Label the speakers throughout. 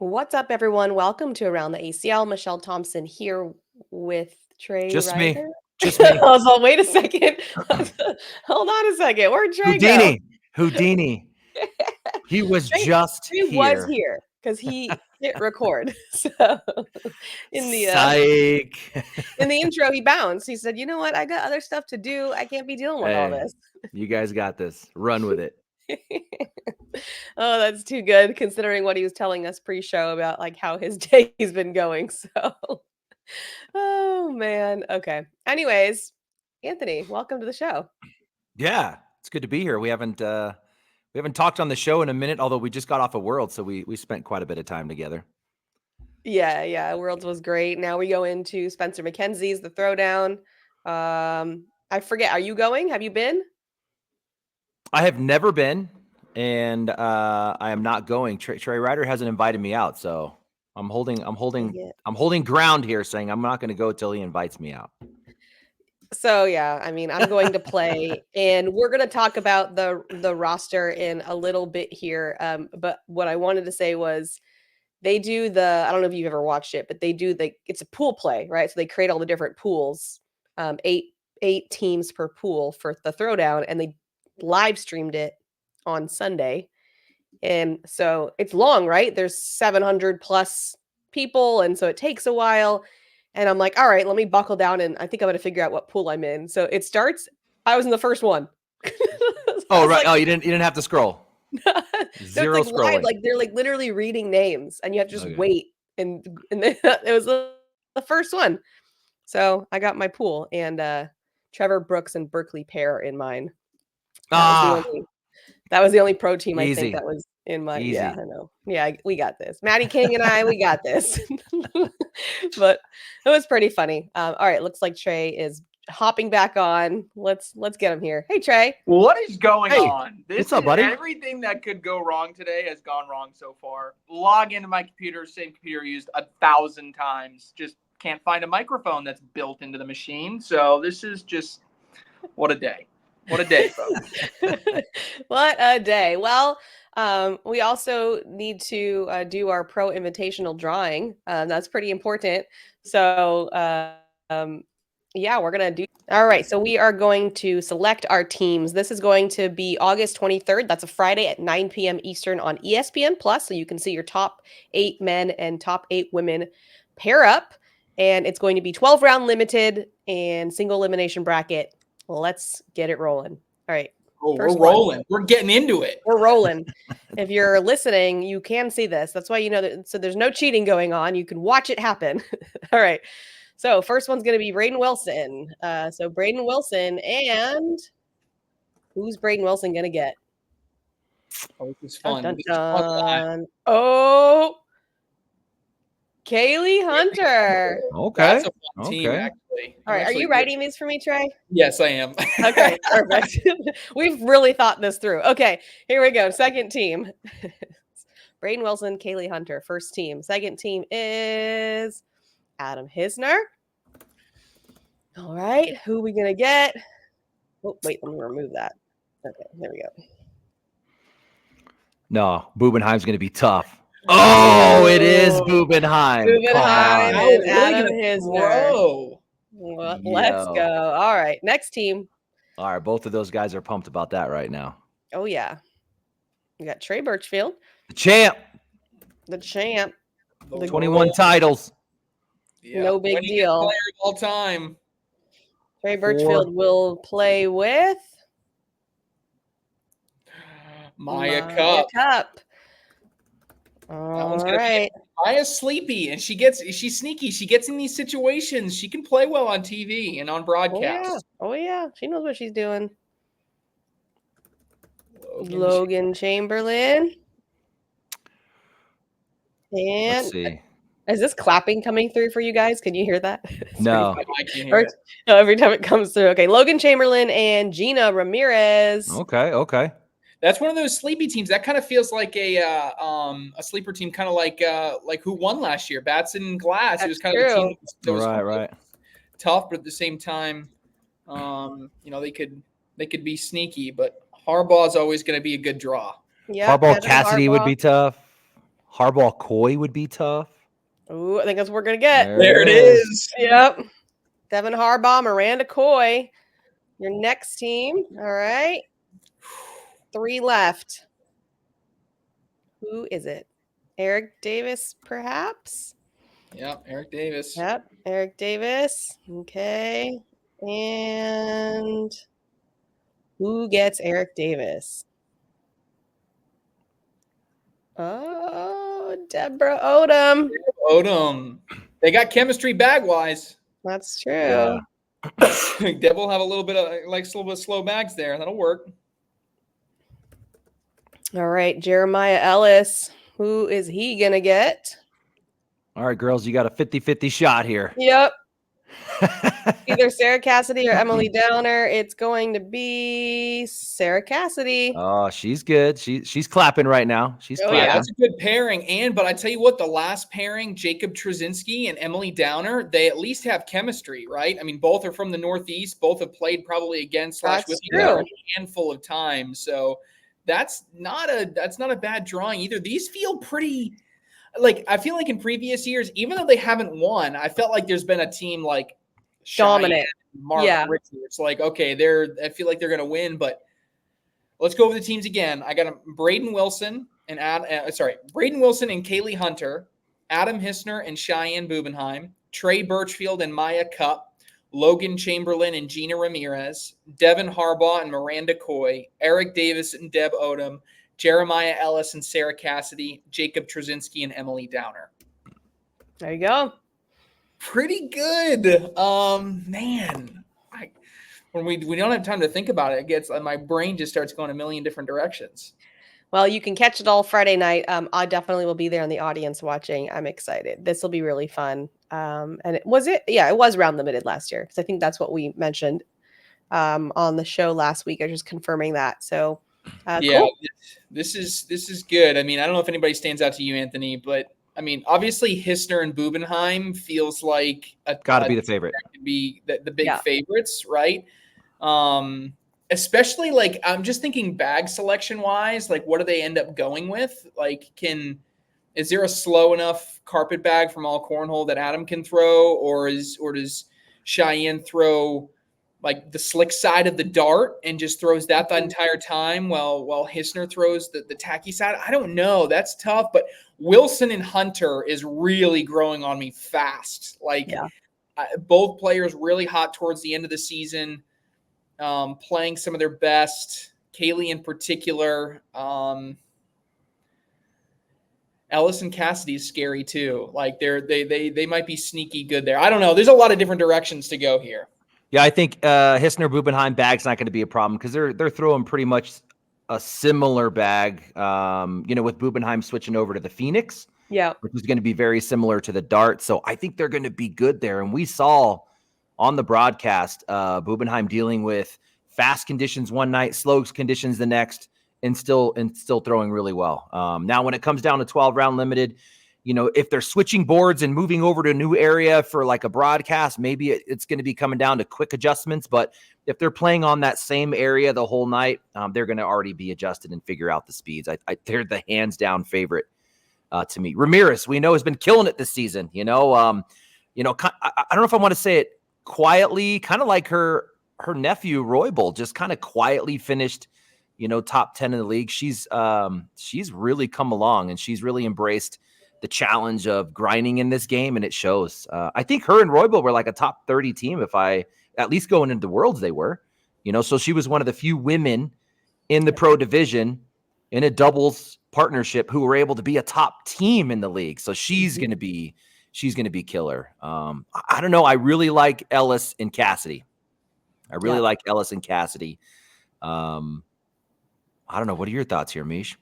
Speaker 1: What's up, everyone? Welcome to Around the ACL. Michelle Thompson here with Trey
Speaker 2: Just me.
Speaker 1: Ryder.
Speaker 2: Just me.
Speaker 1: I was like, wait a second. Hold on a second. Where'd Trey go?
Speaker 2: Houdini. He was
Speaker 1: Trey was here because he hit record. So in the
Speaker 2: Psych.
Speaker 1: in the intro, he bounced. He said, "You know what? I got other stuff to do. I can't be dealing with all this."
Speaker 2: You guys got this. Run with it.
Speaker 1: Oh, that's too good considering what he was telling us pre-show about like how his day's been going. So oh man. Okay. Anyways, Anthony, welcome to the show.
Speaker 2: Yeah, it's good to be here. We haven't talked on the show in a minute, although we just got off of World, so we spent quite a bit of time together.
Speaker 1: Yeah. Worlds was great. Now we go into Spencer Makenzie's the Throwdown. I forget. Are you going? Have you been?
Speaker 2: I have never been, and I am not going. Trey Ryder hasn't invited me out, so I'm holding ground here, saying I'm not going to go till he invites me out.
Speaker 1: So yeah, I mean, I'm going to play, and we're going to talk about the roster in a little bit here. But what I wanted to say was, they do I don't know if you've ever watched it, but they do it's a pool play, right? So they create all the different pools, eight teams per pool for the Throwdown, and they live streamed it on Sunday. And so it's long, right? There's 700 plus people, and so it takes a while. And I'm like, all right, let me buckle down, and I think I'm going to figure out what pool I'm in. So it starts. I was in the first one.
Speaker 2: Oh, right. Oh, you didn't have to scroll.
Speaker 1: Zero scrolling. Live, like they're like literally reading names, and you have to just wait. And it was the first one. So I got my pool, and Trevor Brooks and Berkeley Pair in mine. That was the only pro team I think that was in my.
Speaker 2: Easy.
Speaker 1: Yeah, I know. Yeah, we got this. Maddie King and I, we got this. But it was pretty funny. All right, looks like Trey is hopping back on. Let's get him here. Hey, Trey.
Speaker 3: What is going on?
Speaker 2: What's up, buddy?
Speaker 3: Everything that could go wrong today has gone wrong so far. Log into my computer, same computer used 1,000 times. Just can't find a microphone that's built into the machine. So this is just what a day. What a day, folks.
Speaker 1: What a day. Well, we also need to do our Pro-Invitational drawing. That's pretty important. So, yeah, we're going to do. All right. So we are going to select our teams. This is going to be August 23rd. That's a Friday at 9 p.m. Eastern on ESPN Plus. So you can see your top 8 men and top 8 women pair up. And it's going to be 12-round limited and single elimination bracket. Let's get it rolling. All right.
Speaker 3: Oh, we're rolling. We're getting into it.
Speaker 1: We're rolling. If you're listening, you can see this. That's why you know that. So there's no cheating going on. You can watch it happen. All right. So first one's going to be Braden Wilson. So Braden Wilson, and who's Braden Wilson going to get?
Speaker 3: Oh, this is fun.
Speaker 1: Dun, dun, dun. Oh, Kaylee Hunter.
Speaker 2: Okay.
Speaker 3: That's a fun team, actually.
Speaker 1: All right. Are you writing these for me, Trey?
Speaker 3: Yes, I am.
Speaker 1: Okay, perfect. We've really thought this through. Okay, here we go. Second team. Braden Wilson, Kaylee Hunter. First team. Second team is Adam Hisner. All right. Who are we going to get? Oh, wait. Let me remove that. Okay, there we go.
Speaker 2: No, Bubenheim's going to be tough. Oh, it is Bubenheim.
Speaker 1: Bubenheim and Adam Hisner.
Speaker 3: Whoa.
Speaker 1: Let's go. All right. Next team.
Speaker 2: All right. Both of those guys are pumped about that right now.
Speaker 1: Oh, yeah. We got Trey Birchfield.
Speaker 2: The champ.
Speaker 1: The
Speaker 2: 21 titles.
Speaker 3: Yeah.
Speaker 1: No big deal.
Speaker 3: Player of all time.
Speaker 1: Trey Birchfield will play with
Speaker 3: Maya Cup.
Speaker 1: That one's gonna be
Speaker 3: Maya's sleepy, and she's sneaky. She gets in these situations. She can play well on TV and on broadcast.
Speaker 1: Oh yeah. She knows what she's doing. Logan Chamberlain. And
Speaker 2: let's see.
Speaker 1: Is this clapping coming through for you guys? Can you hear that?
Speaker 2: No.
Speaker 3: I can hear it.
Speaker 1: Every time it comes through. Okay, Logan Chamberlain and Gina Ramirez.
Speaker 2: Okay.
Speaker 3: That's one of those sleepy teams. That kind of feels like a sleeper team, kind of like who won last year, Batson and Glass. It was kind of a team that was
Speaker 2: right.
Speaker 3: tough, but at the same time, they could be sneaky. But Harbaugh's always going to be a good draw.
Speaker 1: Yeah,
Speaker 2: Harbaugh Cassidy would be tough. Harbaugh Coy would be tough.
Speaker 1: Ooh, I think that's what we're gonna get.
Speaker 3: There it is.
Speaker 1: Yep. Devin Harbaugh, Miranda Coy. Your next team. All right. 3 left. Who is it? Eric Davis, perhaps?
Speaker 3: Yep, Eric Davis.
Speaker 1: Yep, Eric Davis. Okay. And who gets Eric Davis? Oh, Deborah Odom.
Speaker 3: Odom. They got chemistry bag-wise.
Speaker 1: That's true.
Speaker 2: Yeah.
Speaker 3: Deb will have a little bit of slow bags there. That'll work.
Speaker 1: All right, Jeremiah Ellis. Who is he going to get?
Speaker 2: All right, girls, you got a 50-50 shot here.
Speaker 1: Yep. Either Sarah Cassidy or Emily Downer. It's going to be Sarah Cassidy.
Speaker 2: Oh, she's good. She's clapping right now. She's clapping.
Speaker 3: Yeah, that's a good pairing. But I tell you what, the last pairing, Jacob Trzynski and Emily Downer, they at least have chemistry, right? I mean, both are from the Northeast. Both have played probably against with each other a handful of times. So that's not a bad drawing either. These feel pretty. Like, I feel like in previous years, even though they haven't won, I felt like there's been a team like
Speaker 1: dominant.
Speaker 3: Mark Richard. It's like, okay, I feel like they're going to win, but let's go over the teams again. I got Braden Wilson and Kaylee Hunter, Adam Hissner and Cheyenne Bubenheim, Trey Birchfield and Maya Cup, Logan Chamberlain and Gina Ramirez, Devin Harbaugh and Miranda Coy, Eric Davis and Deb Odom, Jeremiah Ellis and Sarah Cassidy, Jacob Trzynski and Emily Downer.
Speaker 1: There you go.
Speaker 3: Pretty good. Man, when we don't have time to think about it, my brain just starts going a million different directions.
Speaker 1: Well, you can catch it all Friday night. I definitely will be there in the audience watching. I'm excited. This will be really fun. And it was round limited last year, because I think that's what we mentioned on the show last week. I was just confirming that. So cool.
Speaker 3: This is good. I mean, I don't know if anybody stands out to you, Anthony, but I mean, obviously Hissner and Bubenheim feels like
Speaker 2: got to be the favorite.
Speaker 3: That could be the big favorites, right? Especially, like, I'm just thinking bag selection wise, like, what do they end up going with? Like, is there a slow enough carpet bag from All Cornhole that Adam can throw, or does Cheyenne throw like the slick side of the dart and just throws that the entire time while Hissner throws the tacky side? I don't know. That's tough. But Wilson and Hunter is really growing on me fast. Like, both players really hot towards the end of the season, playing some of their best. Kaylee in particular. Ellis and Cassidy is scary too. Like, they might be sneaky good there. I don't know. There's a lot of different directions to go here.
Speaker 2: Yeah, I think Hissner Bubenheim bag's not going to be a problem, because they're throwing pretty much a similar bag. With Bubenheim switching over to the Phoenix, which is going to be very similar to the Dart. So I think they're going to be good there. And we saw on the broadcast Bubenheim dealing with fast conditions one night, slow conditions the next, and still throwing really well. Now, when it comes down to 12-round limited, if they're switching boards and moving over to a new area for like a broadcast, maybe it's going to be coming down to quick adjustments. But if they're playing on that same area the whole night, they're going to already be adjusted and figure out the speeds. They're the hands down favorite to me. Ramirez, we know, has been killing it this season. I don't know if I want to say it quietly, kind of like her nephew Roybal, just kind of quietly finished, top 10 in the league. She's really come along, and she's really embraced the challenge of grinding in this game, and it shows. I think her and Roybal were like a top 30 team, at least going into the Worlds they were. So she was one of the few women in the pro division in a doubles partnership who were able to be a top team in the league. So she's going to be killer. I don't know. I really like Ellis and Cassidy. I don't know. What are your thoughts here, Meesh?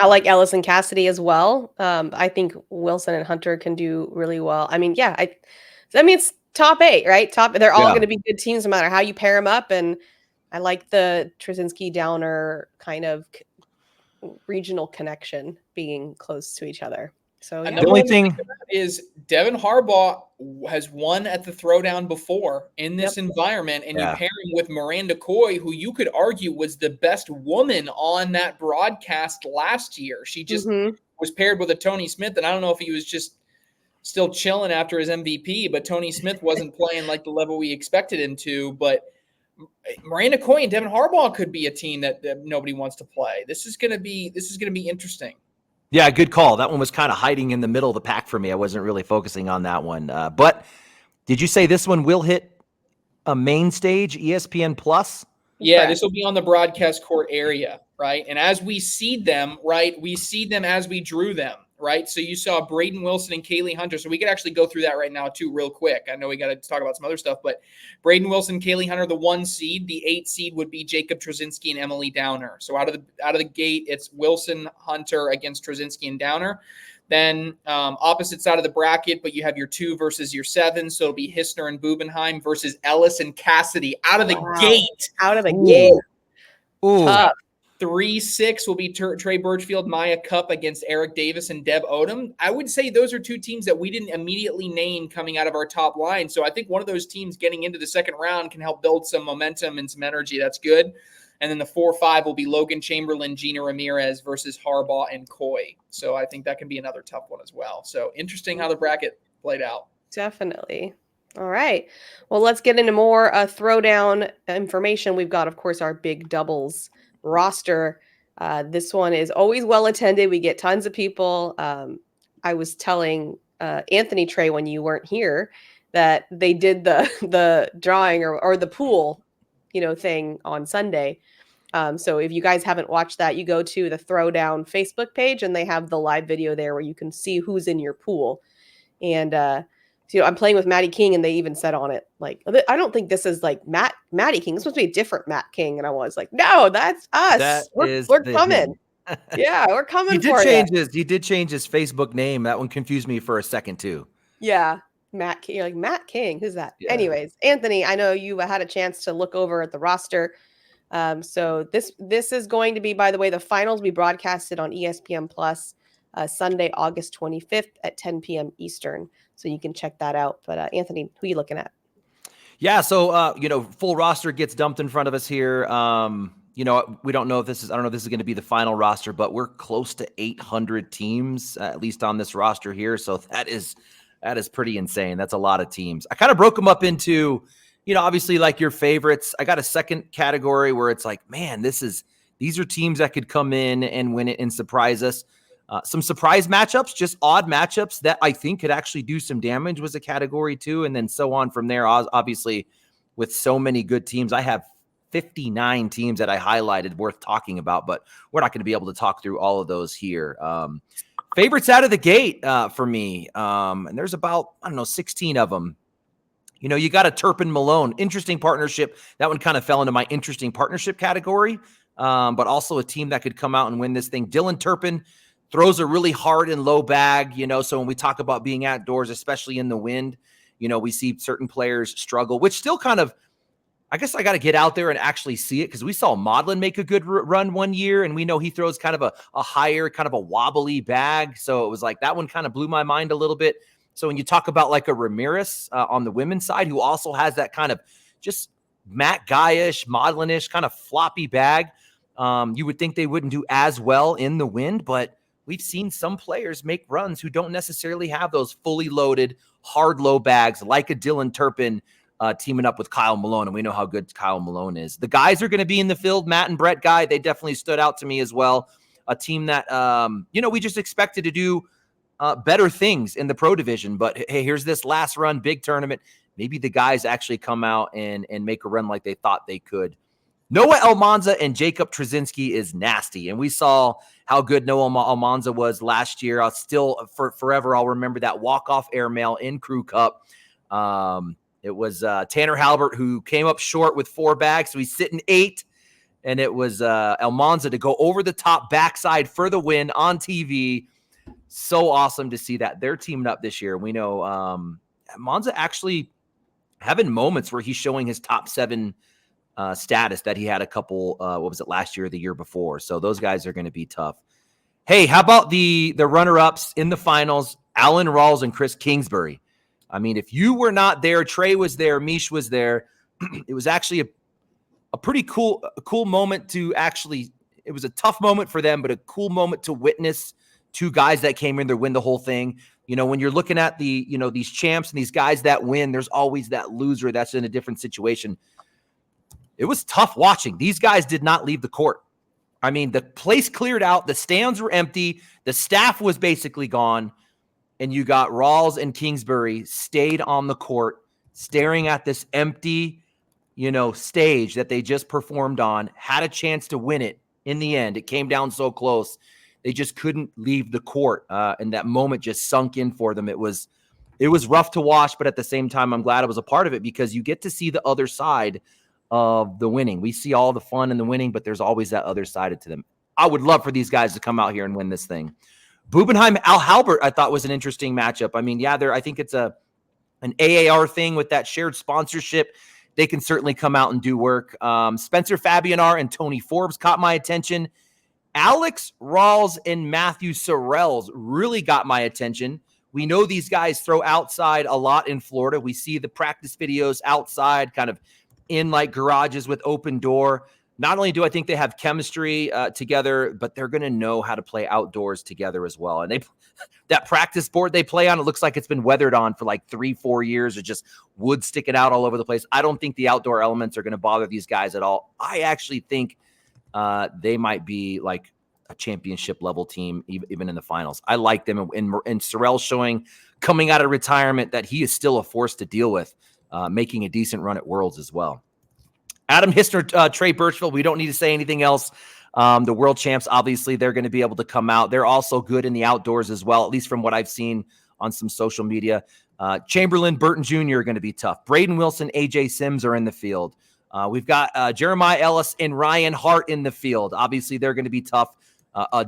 Speaker 1: I like Ellis and Cassidy as well. I think Wilson and Hunter can do really well. I mean, it's top 8, right? They're all going to be good teams no matter how you pair them up. And I like the Trzynski Downer kind of regional connection being close to each other. So
Speaker 3: the only thing is Devin Harbaugh has won at the Throwdown before in this environment, and you pair him with Miranda Coy, who you could argue was the best woman on that broadcast last year. She just was paired with a Tony Smith, and I don't know if he was just still chilling after his MVP, but Tony Smith wasn't playing like the level we expected him to. But Miranda Coy and Devin Harbaugh could be a team that nobody wants to play. This is going to be interesting.
Speaker 2: Yeah, good call. That one was kind of hiding in the middle of the pack for me. I wasn't really focusing on that one. But did you say this one will hit a main stage, ESPN Plus?
Speaker 3: Yeah, this will be on the broadcast court area, right? And as we seed them, right, we seed them as we drew them, right? So you saw Braden Wilson and Kaylee Hunter. So we could actually go through that right now too real quick. I know we got to talk about some other stuff, but Braden Wilson, Kaylee Hunter, the 1 seed. The 8 seed would be Jacob Trzynski and Emily Downer. So out of the gate, it's Wilson, Hunter against Trzynski and Downer. Then opposite side of the bracket, but you have your 2 versus your 7. So it'll be Hissner and Bubenheim versus Ellis and Cassidy out of the gate.
Speaker 1: Out of the gate.
Speaker 2: Ooh.
Speaker 1: Tough.
Speaker 3: 3-6 will be Trey Birchfield, Maya Cup against Eric Davis and Deb Odom. I would say those are 2 teams that we didn't immediately name coming out of our top line. So I think one of those teams getting into the second round can help build some momentum and some energy. That's good. And then the 4-5 will be Logan Chamberlain, Gina Ramirez versus Harbaugh and Coy. So I think that can be another tough one as well. So interesting how the bracket played out.
Speaker 1: Definitely. All right. Well, let's get into more throwdown information. We've got, of course, our big doubles roster. This one is always well attended. We get tons of people. I was telling Anthony, Trey, when you weren't here, that they did the drawing or the pool, thing on Sunday. So if you guys haven't watched that, you go to the Throwdown Facebook page and they have the live video there where you can see who's in your pool. And so I'm playing with Maddie King, and they even said on it, like, I don't think this is like Maddie King. It's supposed to be a different Matt King. And I was like, no, that's us. We're coming. Yeah, we're coming. He
Speaker 2: did change his Facebook name. That one confused me for a second too.
Speaker 1: Yeah. Matt King. You're like, Matt King, who's that? Yeah. Anyways, Anthony, I know you had a chance to look over at the roster. So this is going to be, by the way, the finals will be broadcasted on ESPN Plus Sunday, August 25th at 10 p.m. Eastern. So you can check that out. But Anthony, who are you looking at?
Speaker 2: Yeah, so full roster gets dumped in front of us here. We don't know if this is, I don't know if this is going to be the final roster, but we're close to 800 teams, at least on this roster here. So that is pretty insane. That's a lot of teams. I kind of broke them up into, obviously like your favorites. I got a second category where it's like, man, these are teams that could come in and win it and surprise us. Some surprise matchups, just odd matchups that I think could actually do some damage was a category too. And then so on from there, obviously with so many good teams, I have 59 teams that I highlighted worth talking about, but we're not going to be able to talk through all of those here. Favorites out of the gate for me. And there's about, 16 of them. You got a Turpin Malone, interesting partnership. That one kind of fell into my interesting partnership category, but also a team that could come out and win this thing. Dylan Turpin throws a really hard and low bag, so when we talk about being outdoors, especially in the wind, we see certain players struggle, which still kind of, I guess I got to get out there and actually see it because we saw Maudlin make a good run one year, and we know he throws kind of a higher, kind of a wobbly bag. So it was like that one kind of blew my mind a little bit. So when you talk about like a Ramirez on the women's side, who also has that kind of just Matt Guy-ish, Maudlin-ish kind of floppy bag, you would think they wouldn't do as well in the wind, but we've seen some players make runs who don't necessarily have those fully loaded, hard low bags like a Dylan Turpin teaming up with Kyle Malone, and we know how good Kyle Malone is. The guys are going to be in the field. Matt and Brett Guy, they definitely stood out to me as well. A team that, we just expected to do better things in the pro division. But, hey, here's this last run, big tournament. Maybe the guys actually come out and make a run like they thought they could. Noah Almanza and Jacob Trzynski is nasty, and we saw how good Noah Almanza was last year. Forever, I'll remember that walk-off airmail in Crew Cup. It was Tanner Halbert who came up short with 4 bags, so he's sitting 8, and it was Almanza to go over the top backside for the win on TV. So awesome to see that. They're teaming up this year. We know Almanza actually having moments where he's showing his top 7 status that he had a couple, last year or the year before. So those guys are going to be tough. Hey, how about the runner-ups in the finals, Alan Rawls and Chris Kingsbury? I mean, if you were not there, Trey was there, Meesh was there. It was actually a pretty cool moment to actually, it was a tough moment for them, but a cool moment to witness two guys that came in there win the whole thing. You know, when you're looking at the, you know, these champs and these guys that win, there's always that loser that's in a different situation. It was tough watching. These guys did not leave the court. I mean, the place cleared out. The stands were empty. The staff was basically gone. And you got Rawls and Kingsbury stayed on the court staring at this empty, you know, stage that they just performed on, had a chance to win it in the end. It came down so close. They just couldn't leave the court. And that moment just sunk in for them. It was rough to watch, but at the same time, I'm glad I was a part of it because you get to see the other side of the winning. We see all the fun in the winning, but there's always that other side to them. I would love for these guys to come out here and win this thing. Bubenheim, Al Halbert, I thought was an interesting matchup. I mean, yeah, I think it's an AAR thing with that shared sponsorship. They can certainly come out and do work. Spencer Fabianar and Tony Forbes caught my attention. Alex Rawls and Matthew Sorrells really got my attention. We know these guys throw outside a lot in Florida. We see the practice videos outside, kind of in like garages with open door. Not only do I think they have chemistry together, but they're going to know how to play outdoors together as well. And that practice board they play on, it looks like it's been weathered on for like 3-4 years. It's just wood sticking out all over the place. I don't think the outdoor elements are going to bother these guys at all. I actually think they might be like a championship level team, even in the finals. I like them. And Sorrell showing coming out of retirement that he is still a force to deal with, making a decent run at Worlds as well. Adam Hissner, Trey Birchfield, we don't need to say anything else. The world champs, obviously, they're going to be able to come out. They're also good in the outdoors as well, at least from what I've seen on some social media. Chamberlain, Burton Jr. are going to be tough. Braden Wilson, AJ Sims are in the field. We've got Jeremiah Ellis and Ryan Hart in the field. Obviously, they're going to be tough.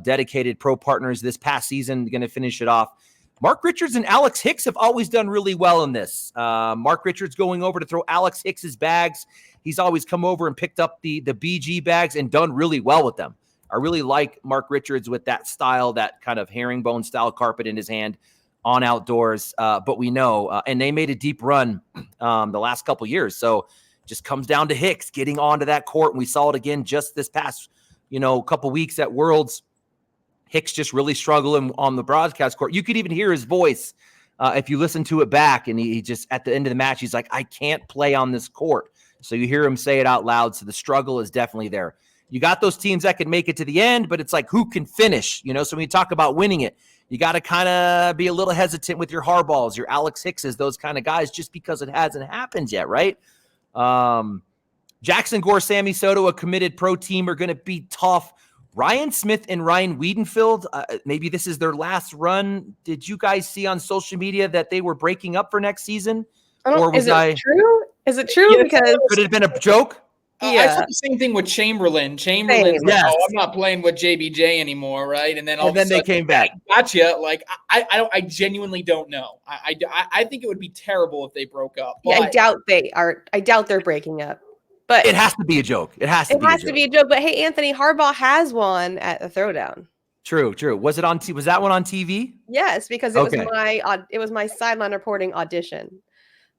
Speaker 2: Dedicated pro partners this past season, going to finish it off. Mark Richards and Alex Hicks have always done really well in this. Mark Richards going over to throw Alex Hicks's bags. He's always come over and picked up the BG bags and done really well with them. I really like Mark Richards with that style, that kind of herringbone style carpet in his hand on outdoors. But we know, and they made a deep run the last couple years. So just comes down to Hicks getting onto that court. And we saw it again just this past, couple weeks at Worlds. Hicks just really struggling on the broadcast court. You could even hear his voice if you listen to it back. And he just, at the end of the match, he's like, I can't play on this court. So you hear him say it out loud. So the struggle is definitely there. You got those teams that can make it to the end, but it's like, who can finish? So when you talk about winning it, you got to kind of be a little hesitant with your Harbaughs, your Alex Hickses, those kind of guys, just because it hasn't happened yet, right? Jackson Gore, Sammy Soto, a committed pro team, are going to be tough. Ryan Smith and Ryan Wiedenfield, maybe this is their last run. Did you guys see on social media that they were breaking up for next season?
Speaker 1: Is it true? Is it true?
Speaker 3: Yeah,
Speaker 1: because
Speaker 2: could it have been a joke?
Speaker 3: I said the same thing with Chamberlain. Chamberlain's like,
Speaker 2: yes.
Speaker 3: I'm not playing with JBJ anymore, right? And then
Speaker 2: they came back.
Speaker 3: Gotcha. Like I genuinely don't know. I think it would be terrible if they broke up.
Speaker 1: Yeah, I doubt they are. I doubt they're breaking up. But
Speaker 2: it has to be a joke. It has to be a joke.
Speaker 1: But hey, Anthony, Harbaugh has won at the Throwdown.
Speaker 2: True. Was it on? Was that one on TV?
Speaker 1: Yes, because it was my sideline reporting audition.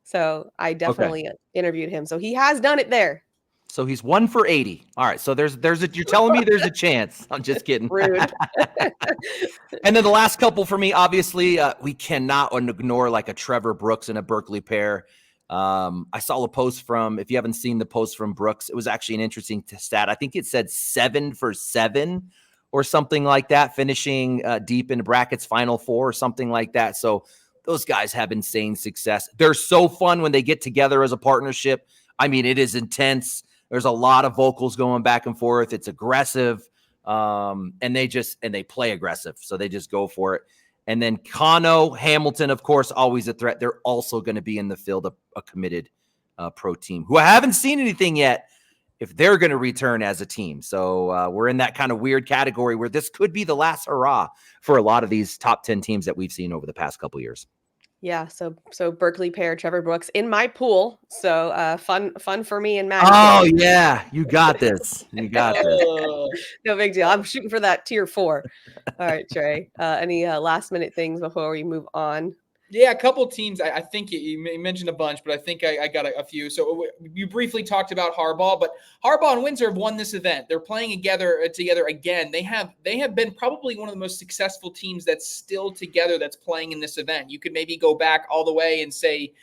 Speaker 1: So I definitely interviewed him. So he has done it there.
Speaker 2: So he's 1 for 80. All right. So you're telling me there's a chance. I'm just kidding.
Speaker 1: Rude.
Speaker 2: And then the last couple for me, obviously, we cannot ignore like a Trevor Brooks and a Berkeley pair. I saw a post if you haven't seen the post from Brooks, it was actually an interesting stat. I think it said 7 for 7 or something like that, finishing deep in the brackets, Final Four or something like that. So those guys have insane success. They're so fun when they get together as a partnership. I mean, it is intense. There's a lot of vocals going back and forth. It's aggressive. And they play aggressive. So they just go for it. And then Kano, Hamilton, of course, always a threat. They're also going to be in the field, a committed pro team who I haven't seen anything yet if they're going to return as a team. So we're in that kind of weird category where this could be the last hurrah for a lot of these top 10 teams that we've seen over the past couple of years.
Speaker 1: Yeah. So Berkeley pair, Trevor Brooks in my pool. So fun for me and Matt.
Speaker 2: Oh yeah. You got this. No
Speaker 1: big deal. I'm shooting for that tier 4. All right, Trey. Any last minute things before we move on?
Speaker 3: Yeah, a couple teams. I think you mentioned a bunch, but I think I got a few. So you briefly talked about Harbaugh, but Harbaugh and Windsor have won this event. They're playing together again. They have been probably one of the most successful teams that's still together that's playing in this event. You could maybe go back all the way and say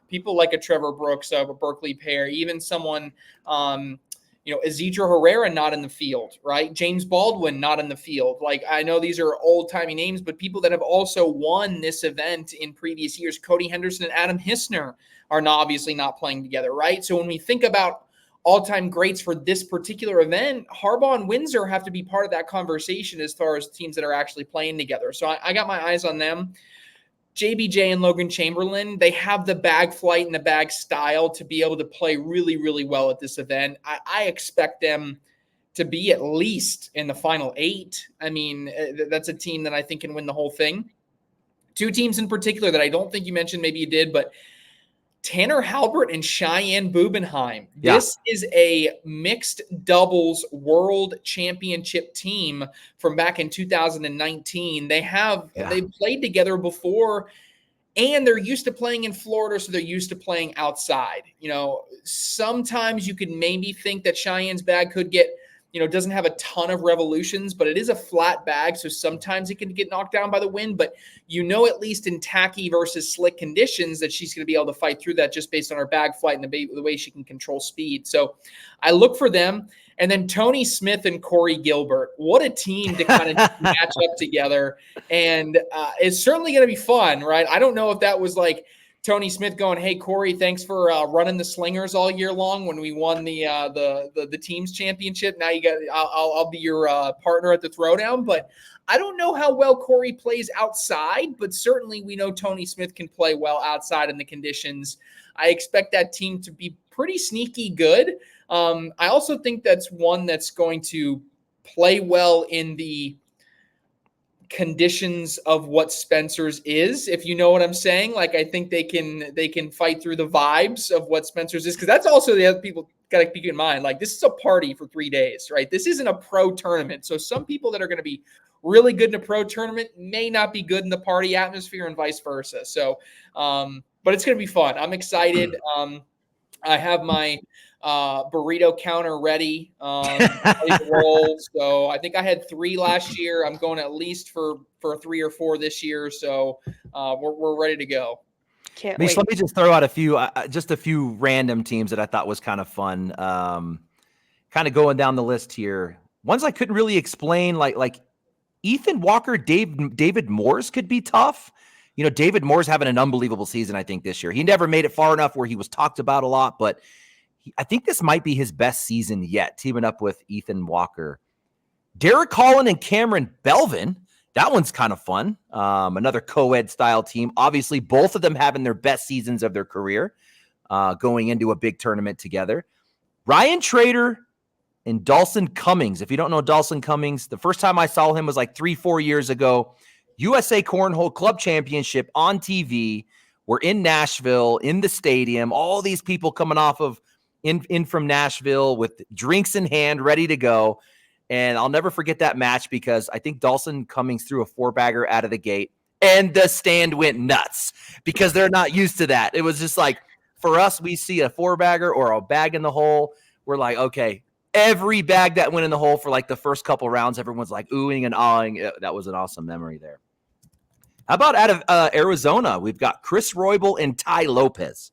Speaker 3: people like a Trevor Brooks, a Berkeley Pear, even someone. Isidro Herrera not in the field, right? James Baldwin not in the field. Like, I know these are old-timey names, but people that have also won this event in previous years, Cody Henderson and Adam Hissner are obviously not playing together, right? So when we think about all-time greats for this particular event, Harbaugh and Windsor have to be part of that conversation as far as teams that are actually playing together. So I got my eyes on them. JBJ and Logan Chamberlain, they have the bag flight and the bag style to be able to play really, really well at this event. I expect them to be at least in the final 8. I mean, that's a team that I think can win the whole thing. 2 teams in particular that I don't think you mentioned, maybe you did, but Tanner Halbert and Cheyenne Bubenheim.
Speaker 2: Yeah.
Speaker 3: This is a mixed doubles world championship team from back in 2019. They played together before, and they're used to playing in Florida, so they're used to playing outside. Sometimes you could maybe think that Cheyenne's bag could get, doesn't have a ton of revolutions, but it is a flat bag, so sometimes it can get knocked down by the wind. But at least in tacky versus slick conditions that she's going to be able to fight through that just based on her bag flight and the way she can control speed. So I look for them. And then Tony Smith and Corey Gilbert. What a team to kind of match up together. And it's certainly going to be fun, right? I don't know if that was like Tony Smith going, "Hey, Corey, thanks for running the slingers all year long when we won the teams championship. Now I'll be your partner at the throwdown." But I don't know how well Corey plays outside, but certainly we know Tony Smith can play well outside in the conditions. I expect that team to be pretty sneaky good. I also think that's one that's going to play well in the conditions of what Spencer's is, if you know what I'm saying. Like, I think they can fight through the vibes of what Spencer's is, because that's also the other people got to keep in mind. Like, this is a party for 3 days, right? This isn't a pro tournament. So some people that are going to be really good in a pro tournament may not be good in the party atmosphere and vice versa. So, but it's going to be fun. I'm excited. I have my burrito counter ready to roll. So I think I had 3 last year. I'm going at least for 3 or 4 this year. So we're ready to go.
Speaker 1: Can't
Speaker 2: Meesh,
Speaker 1: wait.
Speaker 2: let me just throw out a few random teams that I thought was kind of fun. Kind of going down the list here. Ones I couldn't really explain, like Ethan Walker, David Moores could be tough. David Moore's having an unbelievable season, I think, this year. He never made it far enough where he was talked about a lot, but I think this might be his best season yet, teaming up with Ethan Walker. Derek Collin and Cameron Belvin, that one's kind of fun. Another co-ed style team. Obviously, both of them having their best seasons of their career, going into a big tournament together. Ryan Trader and Dawson Cummings. If you don't know Dawson Cummings, the first time I saw him was like 3-4 years ago. USA Cornhole Club Championship on TV. We're in Nashville, in the stadium. All these people coming off of in from Nashville with drinks in hand, ready to go. And I'll never forget that match because I think Dawson Cummings threw a 4-bagger out of the gate, and the stand went nuts because they're not used to that. It was just like, for us, we see a 4-bagger or a bag in the hole. We're like, okay, every bag that went in the hole for like the first couple rounds, everyone's like oohing and awing. That was an awesome memory there. How about out of Arizona? We've got Chris Roybal and Ty Lopez.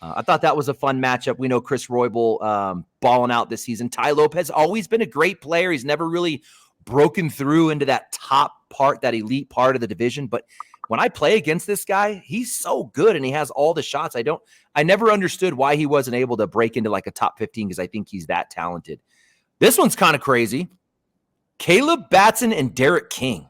Speaker 2: I thought that was a fun matchup. We know Chris Roybal balling out this season. Ty Lopez always been a great player. He's never really broken through into that top part, that elite part of the division. But when I play against this guy, he's so good and he has all the shots. I never understood why he wasn't able to break into like a top 15 because I think he's that talented. This one's kind of crazy. Caleb Batson and Derek King.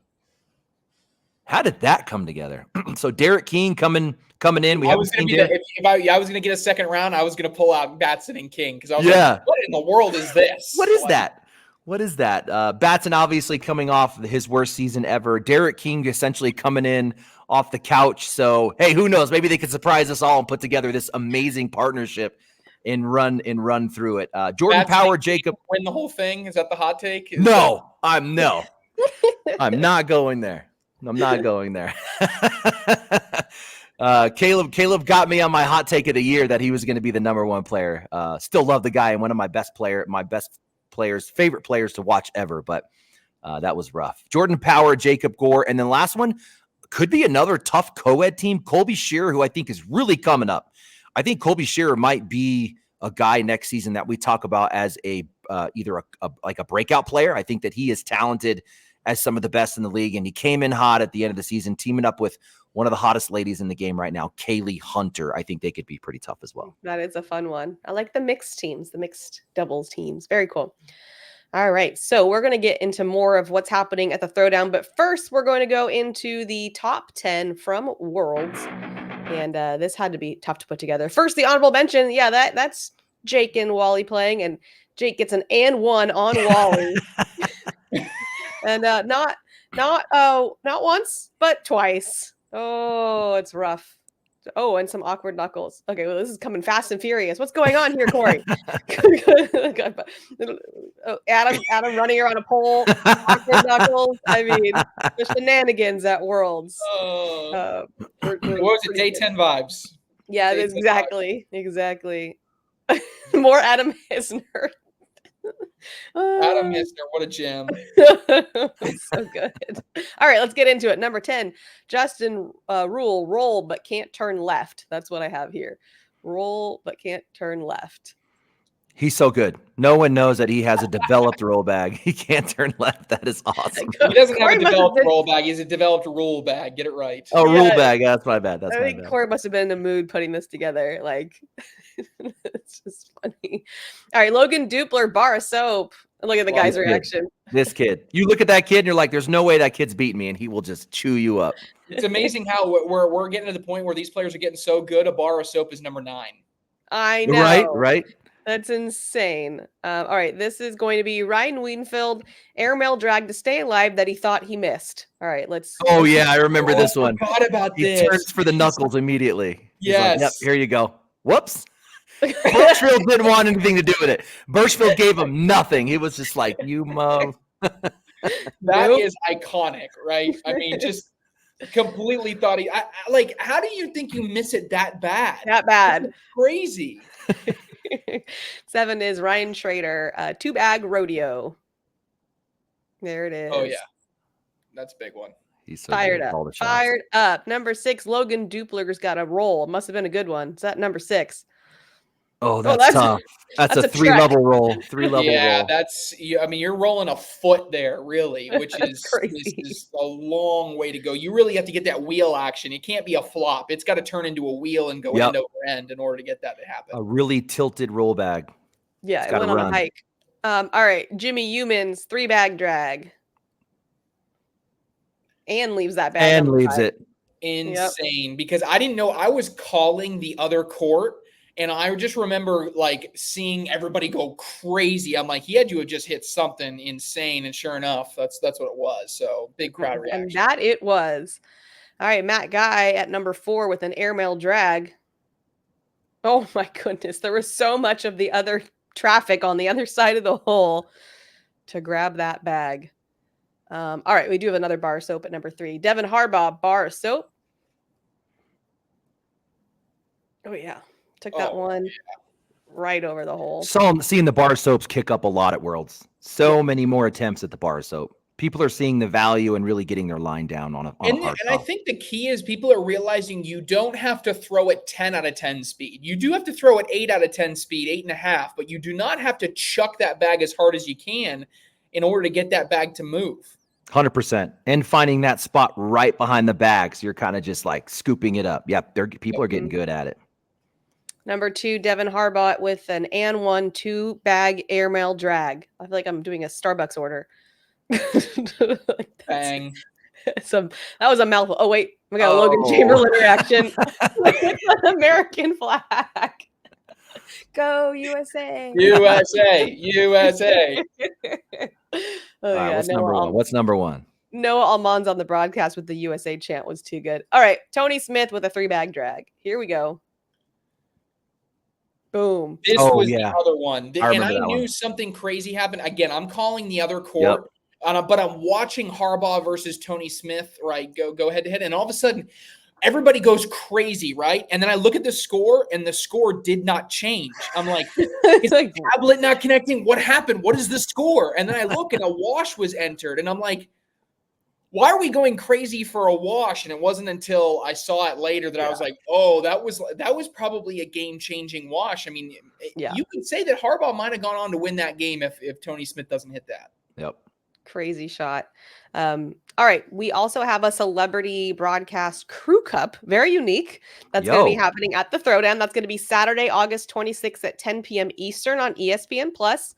Speaker 2: How did that come together? So Derek King coming in.
Speaker 3: I was going to get a second round. I was going to pull out Batson and King because I was like, what in the world is this?
Speaker 2: What is that? What is that? Batson obviously coming off his worst season ever. Derek King essentially coming in off the couch. So, hey, who knows? Maybe they could surprise us all and put together this amazing partnership and run through it. Jordan
Speaker 3: Batson
Speaker 2: Power, Jacob.
Speaker 3: Win the whole thing? Is that the hot take?
Speaker 2: I'm not going there. I'm not going there. Caleb got me on my hot take of the year that he was going to be the number one player. Still love the guy and one of my best players, favorite players to watch ever. But that was rough. Jordan Power, Jacob Gore, and then last one could be another tough co-ed team. Colby Shearer, who I think is really coming up. I think Colby Shearer might be a guy next season that we talk about as either a breakout player. I think that he is talented as some of the best in the league, and he came in hot at the end of the season, teaming up with one of the hottest ladies in the game right now, Kaylee Hunter. I think they could be pretty tough as well.
Speaker 1: That is a fun one. I like the mixed teams, the mixed doubles teams. Very cool. All right, so we're going to get into more of what's happening at the Throwdown, but first we're going to go into the top 10 from Worlds, and this had to be tough to put together. First, the honorable mention, yeah, that's Jake and Wally playing, and Jake gets an and one on Wally, and not once, but twice. Oh, it's rough. Oh, and some awkward knuckles. Okay, well, this is coming fast and furious. What's going on here, Corey? Adam running around a pole, awkward knuckles. I mean, the shenanigans at Worlds.
Speaker 3: What was it? Day 10 vibes.
Speaker 1: Yeah, exactly. More Adam Hisner.
Speaker 3: Adam Hisner, what a gem.
Speaker 1: So good. All right, let's get into it. Number 10, Justin Rule, roll but can't turn left. That's what I have here. Roll but can't turn left.
Speaker 2: He's so good. No one knows that he has a developed roll bag. He can't turn left. That is awesome.
Speaker 3: He doesn't have a developed roll bag. He has a developed rule bag. Get it right.
Speaker 2: Oh, yeah. Rule bag. That's my bad.
Speaker 1: I think Corey must have been in the mood putting this together. Like, it's just funny. All right, Logan Dupler, bar of soap. Look at the guy's reaction.
Speaker 2: This kid. You look at that kid and you're like, there's no way that kid's beating me, and he will just chew you up.
Speaker 3: It's amazing how we're getting to the point where these players are getting so good. A bar of soap is number 9.
Speaker 1: I know.
Speaker 2: Right.
Speaker 1: That's insane. All right, this is going to be Ryan Wienfeld, airmail drag to stay alive that he thought he missed. All right, let's.
Speaker 2: Oh, yeah, I remember this one.
Speaker 3: I forgot about this.
Speaker 2: He turns for the knuckles immediately.
Speaker 3: Yes.
Speaker 2: Like, yep, here you go. Whoops. Birchfield didn't want anything to do with it. Birchfield gave him nothing. He was just like, you mom.
Speaker 3: That is iconic, right? I mean, just completely thought like, how do you think you miss it that bad?
Speaker 1: That bad.
Speaker 3: That's crazy.
Speaker 1: 7 is Ryan Schrader, 2-bag rodeo. There it is.
Speaker 3: Oh, yeah. That's a big one.
Speaker 2: He's so
Speaker 1: fired up. Number 6, Logan Dupler's got a roll. Must have been a good one. Is that number 6?
Speaker 2: Oh, that's tough. That's a 3-level roll. 3-level roll.
Speaker 3: Yeah, I mean, you're rolling a foot there, really, which is a long way to go. You really have to get that wheel action. It can't be a flop. It's got to turn into a wheel and go end over end in order to get that to happen.
Speaker 2: A really tilted roll bag.
Speaker 1: Yeah, it went on a hike. All right, Jimmy Humans, 3-bag drag. And leaves that bag.
Speaker 2: And leaves it.
Speaker 3: Insane. Because I didn't know. I was calling the other court. And I just remember like seeing everybody go crazy. I'm like, he had to have just hit something insane. And sure enough, that's what it was. So big crowd reaction.
Speaker 1: And that it was. All right, Matt Guy at number 4 with an airmail drag. Oh my goodness. There was so much of the other traffic on the other side of the hole to grab that bag. All right, we do have another bar of soap at number 3. Devin Harbaugh, bar of soap. Oh yeah. Took that one right over the hole.
Speaker 2: So I'm seeing the bar soaps kick up a lot at Worlds. So many more attempts at the bar soap. People are seeing the value and really getting their line down on a
Speaker 3: and I think the key is people are realizing you don't have to throw at 10 out of 10 speed. You do have to throw at 8 out of 10 speed, 8.5, but you do not have to chuck that bag as hard as you can in order to get that bag to move.
Speaker 2: 100%. And finding that spot right behind the bag. So you're kind of just like scooping it up. Yep. People are getting good at it.
Speaker 1: Number 2, Devin Harbaugh with an and 1 2-bag airmail drag. I feel like I'm doing a Starbucks order.
Speaker 3: Bang.
Speaker 1: That was a mouthful. Oh, wait. We got a Logan Chamberlain reaction. American flag. Go USA.
Speaker 3: USA.
Speaker 2: What's number 1?
Speaker 1: Noah Almonds on the broadcast with the USA chant was too good. All right. Tony Smith with a 3-bag drag. Here we go. Boom.
Speaker 3: This was the other one.
Speaker 2: I
Speaker 3: knew something crazy happened. Again, I'm calling the other court, but I'm watching Harbaugh versus Tony Smith, right? Go head to head. And all of a sudden, everybody goes crazy, right? And then I look at the score, and the score did not change. I'm like, is the tablet not connecting? What happened? What is the score? And then I look, and a wash was entered, and I'm like, why are we going crazy for a wash? And it wasn't until I saw it later that I was like, oh, that was probably a game-changing wash. I mean, you could say that Harbaugh might have gone on to win that game if Tony Smith doesn't hit that.
Speaker 2: Yep.
Speaker 1: Crazy shot. All right. We also have a celebrity broadcast crew cup, very unique. That's going to be happening at the Throwdown. That's going to be Saturday, August 26th at 10 p.m. Eastern on ESPN Plus.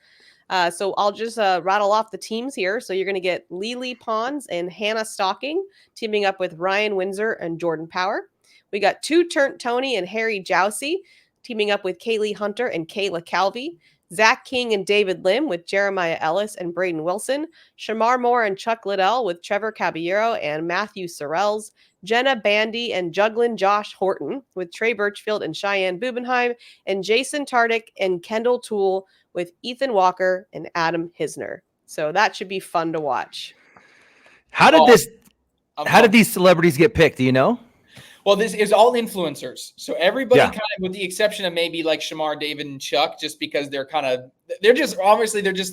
Speaker 1: So I'll just rattle off the teams here. So you're going to get Lily Pons and Hannah Stocking teaming up with Ryan Windsor and Jordan Power. We got Two Turnt Tony and Harry Jousey teaming up with Kaylee Hunter and Kayla Calvey. Zach King and David Lim with Jeremiah Ellis and Braden Wilson. Shamar Moore and Chuck Liddell with Trevor Caballero and Matthew Sorrells. Jenna Bandy and Juglin Josh Horton with Trey Birchfield and Cheyenne Bubenheim. And Jason Tardick and Kendall Toole with Ethan Walker and Adam Hisner. So that should be fun to watch.
Speaker 2: How did these celebrities get picked? Do you know?
Speaker 3: Well, this is all influencers. So everybody kind of, with the exception of maybe like Shamar, David, and Chuck, just because they're just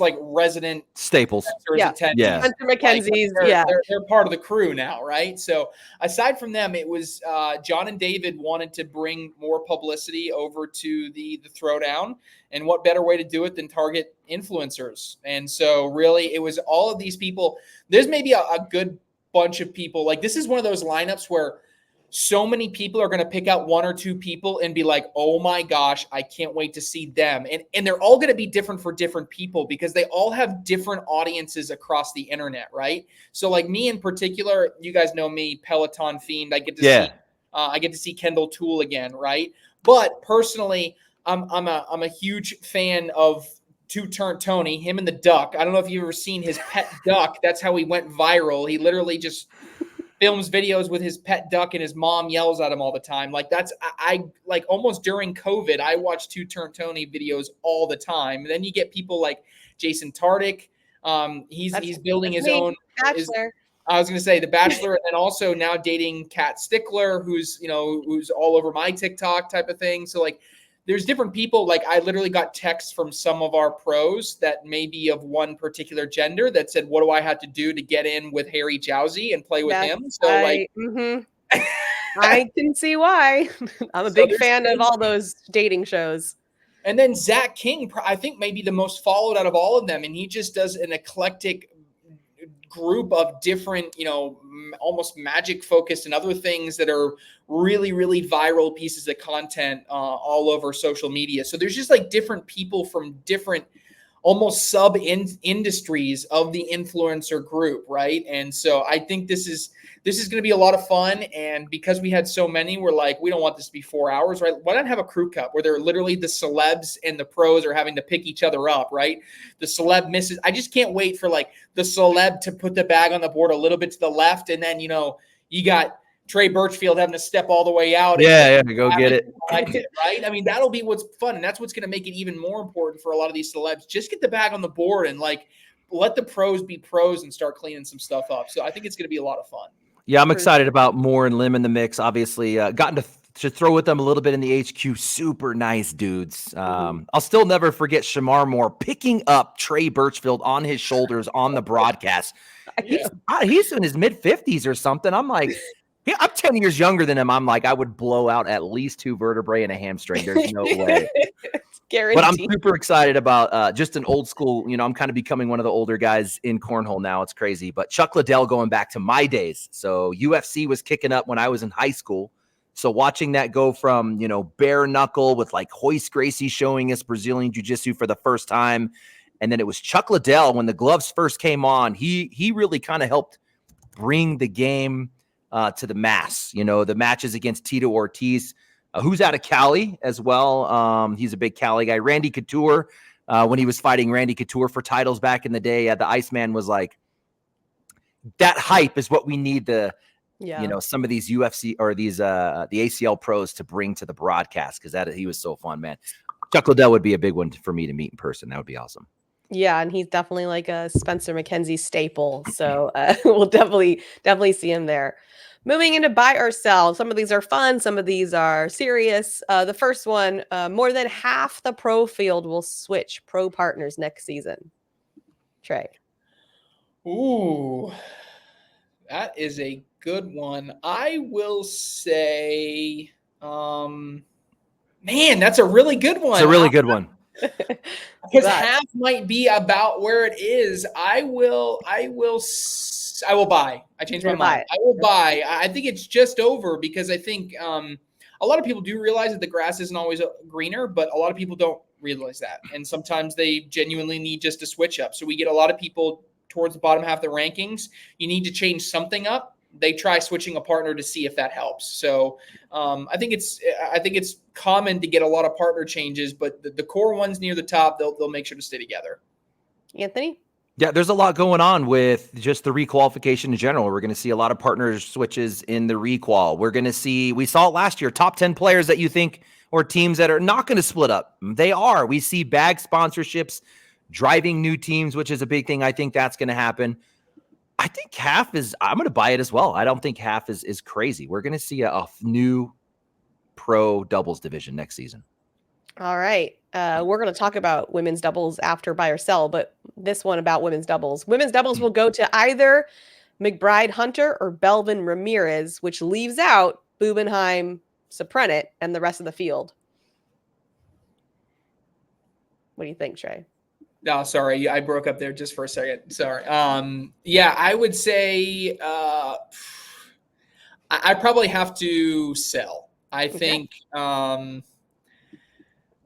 Speaker 3: like resident
Speaker 2: staples.
Speaker 1: Spencer Mackenzie's,
Speaker 3: they're part of the crew now, right? So aside from them, it was John and David wanted to bring more publicity over to the Throwdown, and what better way to do it than target influencers? And so really, it was all of these people. There's maybe a good bunch of people. Like, this is one of those lineups where so many people are going to pick out one or two people and be like, oh my gosh, I can't wait to see them. And they're all going to be different for different people because they all have different audiences across the internet, right? So like me in particular, you guys know me, Peloton fiend. I get to see Kendall Toole again, right? But personally, I'm a huge fan of Two Turnt Tony, him and the duck. I don't know if you've ever seen his pet duck. That's how he went viral. He literally just films videos with his pet duck, and his mom yells at him all the time. Like, I like almost during COVID, I watched Two Turnt Tony videos all the time. And then you get people like Jason Tardick. He's building his own
Speaker 1: Bachelor.
Speaker 3: I was going to say The Bachelor, and then also now dating Kat Stickler, who's all over my TikTok type of thing. So like, there's different people. Like, I literally got texts from some of our pros that may be of one particular gender that said, what do I have to do to get in with Harry Jousey and play with him? So
Speaker 1: I can see why. I'm a big fan of all those dating shows.
Speaker 3: And then Zach King, I think maybe the most followed out of all of them. And he just does an eclectic group of different, almost magic focused and other things that are really, really viral pieces of content all over social media. So there's just like different people from different almost sub industries of the influencer group, right? And so I think this is going to be a lot of fun. And because we had so many, we're like, we don't want this to be 4 hours, right? Why not have a crew cup where they're literally the celebs and the pros are having to pick each other up, right? The celeb misses. I just can't wait for like the celeb to put the bag on the board a little bit to the left. And then, you got Trey Birchfield having to step all the way out.
Speaker 2: Go get it.
Speaker 3: Right? I mean, that'll be what's fun. And that's what's going to make it even more important for a lot of these celebs. Just get the bag on the board and like let the pros be pros and start cleaning some stuff up. So I think it's going to be a lot of fun.
Speaker 2: Yeah, I'm excited about Moore and Lim in the mix. Obviously, gotten to throw with them a little bit in the HQ. Super nice dudes. I'll still never forget Shamar Moore picking up Trey Birchfield on his shoulders on the broadcast. He's in his mid-50s or something. I'm like, I'm 10 years younger than him. I'm like, I would blow out at least 2 vertebrae and a hamstring. There's no way. But I'm super excited about just an old school, I'm kind of becoming one of the older guys in cornhole now. It's crazy. But Chuck Liddell going back to my days. So UFC was kicking up when I was in high school. So watching that go from, bare knuckle with like Hoist Gracie showing us Brazilian Jiu-Jitsu for the first time. And then it was Chuck Liddell when the gloves first came on. He really kind of helped bring the game to the mass, the matches against Tito Ortiz, who's out of Cali as well. He's a big Cali guy. Randy Couture, when he was fighting Randy Couture for titles back in the day, the Iceman was like, that hype is what we need to, some of these UFC or these the ACL pros to bring to the broadcast, because he was so fun, man. Chuck Liddell would be a big one for me to meet in person. That would be awesome.
Speaker 1: Yeah, and he's definitely like a Spencer Makenzie staple. So we'll definitely see him there. Moving into buy or sell. Some of these are fun. Some of these are serious. The first one, more than half the pro field will switch pro partners next season. Trey.
Speaker 3: Ooh, that is a good one. I will say, man, that's a really good one.
Speaker 2: It's a really good one.
Speaker 3: Because half might be about where it is. I will buy. I changed my mind. I will buy. I think it's just over because I think a lot of people do realize that the grass isn't always greener, but a lot of people don't realize that. And sometimes they genuinely need just to switch up. So we get a lot of people towards the bottom half of the rankings. You need to change something up. They try switching a partner to see if that helps. So I think it's common to get a lot of partner changes, but the core ones near the top, they'll make sure to stay together.
Speaker 1: Anthony?
Speaker 2: Yeah, there's a lot going on with just the requalification in general. We're going to see a lot of partner switches in the requal. We saw it last year, top 10 players that you think, or teams that are not going to split up. They are. We see bag sponsorships driving new teams, which is a big thing. I think that's going to happen. I think I'm going to buy it as well. I don't think half is crazy. We're going to see a new pro doubles division next season.
Speaker 1: All right. We're going to talk about women's doubles after buy or sell, but this one about women's doubles. Women's doubles will go to either McBride Hunter or Belvin Ramirez, which leaves out Bubenheim, Suprenit, and the rest of the field. What do you think, Trey?
Speaker 3: No, sorry. I broke up there just for a second. Sorry. Yeah, I would say I probably have to sell. I think,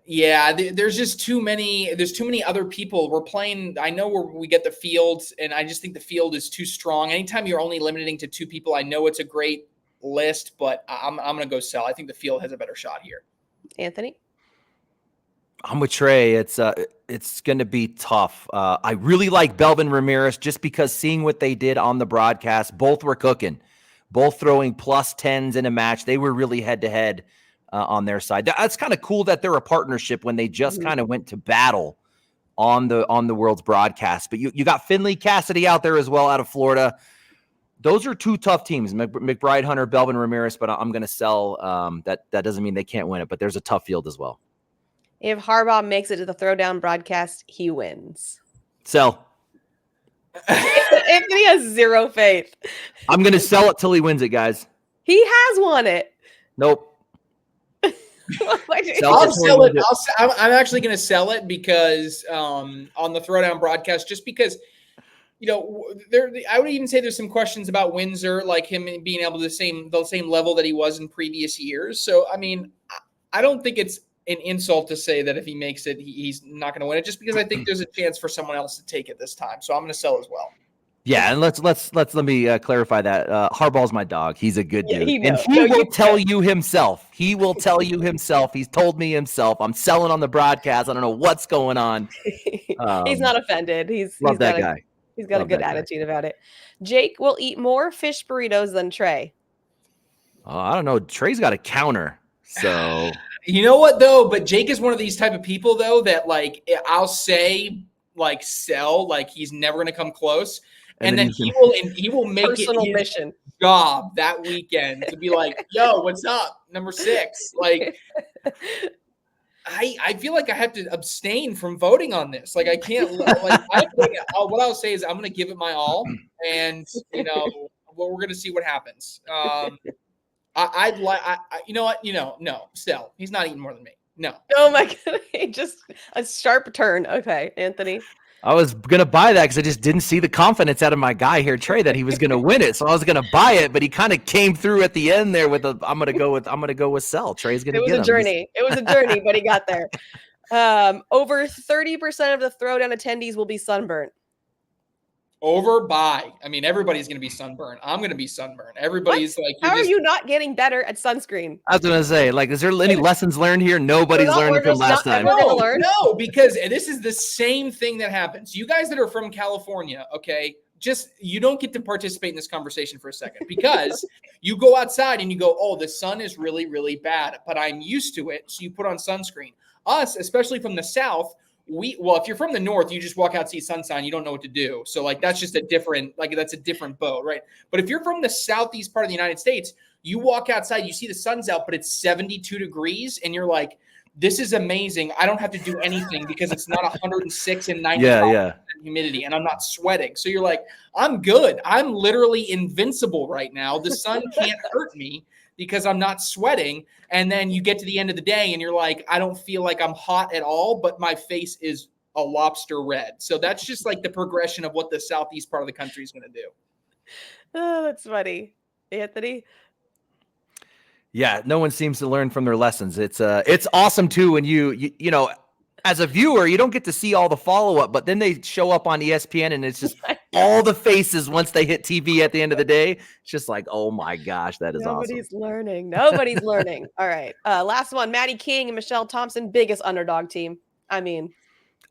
Speaker 3: there's just too many. There's too many other people. We're playing. I know we get the field, and I just think the field is too strong. Anytime you're only limiting to 2 people, I know it's a great list, but I'm going to go sell. I think the field has a better shot here.
Speaker 1: Anthony?
Speaker 2: I'm with Trey. It's going to be tough. I really like Belvin Ramirez just because seeing what they did on the broadcast, both were cooking, both throwing plus 10s in a match. They were really head to head on their side. That's kind of cool that they're a partnership when they just kind of went to battle on the world's broadcast. But you got Finley Cassidy out there as well out of Florida. Those are 2 tough teams, McBride Hunter, Belvin Ramirez, but I'm going to sell. That doesn't mean they can't win it, but there's a tough field as well.
Speaker 1: If Harbaugh makes it to the Throwdown broadcast, he wins.
Speaker 2: Sell.
Speaker 1: Anthony has zero faith.
Speaker 2: I'm going to sell it till he wins it, guys.
Speaker 1: He has won it.
Speaker 2: Nope.
Speaker 3: I'll sell it. I'm actually going to sell it because on the Throwdown broadcast, just because, I would even say there's some questions about Windsor, like him being able to the same level that he was in previous years. So, I mean, I don't think it's an insult to say that if he makes it, he's not going to win it, just because I think there's a chance for someone else to take it this time. So I'm going to sell as well.
Speaker 2: Yeah, and let me clarify that. Harbaugh's my dog. He's a good dude,
Speaker 1: he
Speaker 2: will tell you himself. He will tell you himself. He's told me himself. I'm selling on the broadcast. I don't know what's going on.
Speaker 1: He's not offended. He's got a good attitude about it. Jake will eat more fish burritos than Trey.
Speaker 2: I don't know. Trey's got a counter, so.
Speaker 3: You know what though? But Jake is one of these type of people though that like I'll say like sell, like he's never going to come close. And then he will make
Speaker 1: personal
Speaker 3: it his
Speaker 1: mission
Speaker 3: job that weekend to be like, yo, what's up? Number 6. Like, I feel like I have to abstain from voting on this. Like, I can't. Like, what I'll say is I'm going to give it my all, and we're going to see what happens. I'd like, you know what? No, still, he's not eating more than me. No.
Speaker 1: Oh my God. Just a sharp turn. Okay, Anthony.
Speaker 2: I was going to buy that because I just didn't see the confidence out of my guy here, Trey, that he was going to win it. So I was going to buy it, but he kind of came through at the end there with I'm going to go with sell. Trey's going to get him.
Speaker 1: It was a journey, but he got there. Over 30% of the Throwdown attendees will be sunburnt.
Speaker 3: Over by. I mean, everybody's going to be sunburned. I'm going to be sunburned. Everybody's like,
Speaker 1: how are you not getting better at sunscreen?
Speaker 2: I was going to say, like, is there any lessons learned here? Nobody's learned from last time.
Speaker 3: No, because this is the same thing that happens. You guys that are from California, okay, just you don't get to participate in this conversation for a second because you go outside and you go, oh, the sun is really, really bad, but I'm used to it. So you put on sunscreen. Us, especially from the South, if you're from the north, you just walk out, see sunshine, you don't know what to do. So like that's just a different boat, right? But if you're from the southeast part of the United States, you walk outside, you see the sun's out, but it's 72 degrees, and you're like, this is amazing. I don't have to do anything because it's not 106 and 95% humidity, and I'm not sweating. So you're like, I'm good. I'm literally invincible right now. The sun can't hurt me because I'm not sweating. And then you get to the end of the day and you're like, I don't feel like I'm hot at all, but my face is a lobster red. So that's just like the progression of what the southeast part of the country is going to do.
Speaker 1: Oh, that's funny. Anthony?
Speaker 2: Yeah, no one seems to learn from their lessons. It's awesome too when you know, as a viewer, you don't get to see all the follow-up, but then they show up on ESPN and it's just all the faces once they hit TV at the end of the day. It's just like, oh my gosh, that is
Speaker 1: Nobody's
Speaker 2: awesome.
Speaker 1: learning. Nobody's learning. All right. Last one, Maddie King and Michelle Thompson, biggest underdog team. I mean,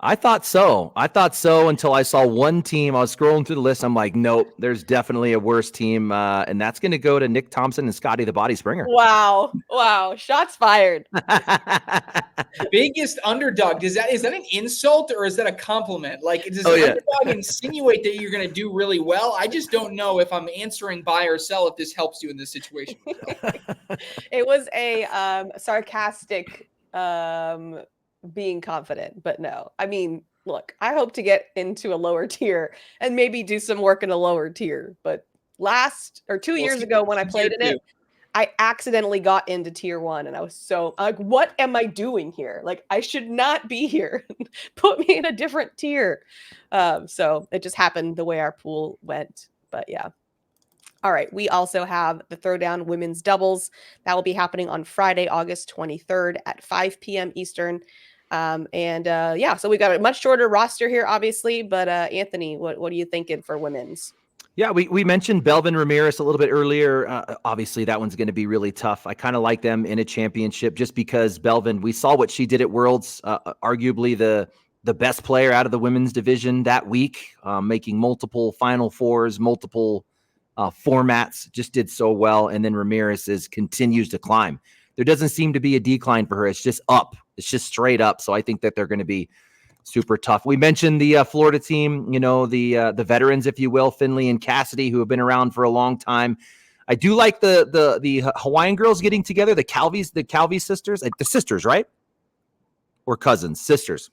Speaker 2: I thought so until I saw one team. I was scrolling through the list. I'm like, nope, there's definitely a worse team. And that's going to go to Nick Thompson and Scotty the Body Springer.
Speaker 1: wow. Shots fired.
Speaker 3: Biggest underdog. Is that an insult or is that a compliment? Like, does underdog insinuate that you're going to do really well? I just don't know if I'm answering buy or sell if this helps you in this situation.
Speaker 1: It was a sarcastic being confident, but no. I mean, look, I hope to get into a lower tier and maybe do some work in a lower tier. But 2 years ago when I played in it, I accidentally got into tier 1 and I was so like, what am I doing here? Like, I should not be here. Put me in a different tier. So it just happened the way our pool went. But yeah. All right. We also have the Throwdown women's doubles. That will be happening on Friday, August 23rd at 5 p.m. Eastern. So we got a much shorter roster here, obviously. But Anthony, what are you thinking for women's?
Speaker 2: Yeah, we mentioned Belvin Ramirez a little bit earlier. Obviously, that one's going to be really tough. I kind of like them in a championship just because Belvin, we saw what she did at Worlds, arguably the best player out of the women's division that week, making multiple Final Fours, multiple formats, just did so well. And then Ramirez continues to climb. There doesn't seem to be a decline for her. It's just up. It's just straight up. So I think that they're going to be super tough. We mentioned the Florida team, you know, the veterans, if you will, Finley and Cassidy, who have been around for a long time. I do like the Hawaiian girls getting together, the Calvi sisters, the sisters, right? Or cousins, sisters.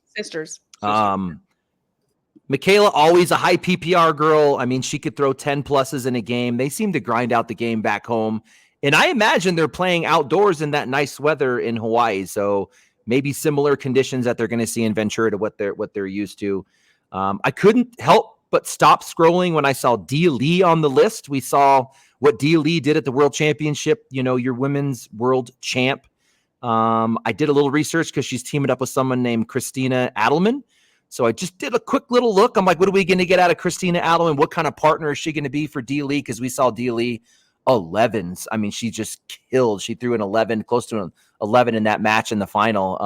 Speaker 2: Michaela, always a high PPR girl. I mean, she could throw 10 pluses in a game. They seem to grind out the game back home. And I imagine they're playing outdoors in that nice weather in Hawaii. So maybe similar conditions that they're going to see in Ventura to what they're used to. I couldn't help but stop scrolling when I saw Dia Lee on the list. We saw what Dia Lee did at the World Championship, you know, your women's world champ. I did a little research because she's teaming up with someone named Christina Adelman. So I just did a quick little look. I'm like, what are we going to get out of Christina Adelman? What kind of partner is she going to be for Dia Lee? Because we saw Dia Lee 11s. I mean, she just killed. She threw an 11, close to an 11 in that match in the final.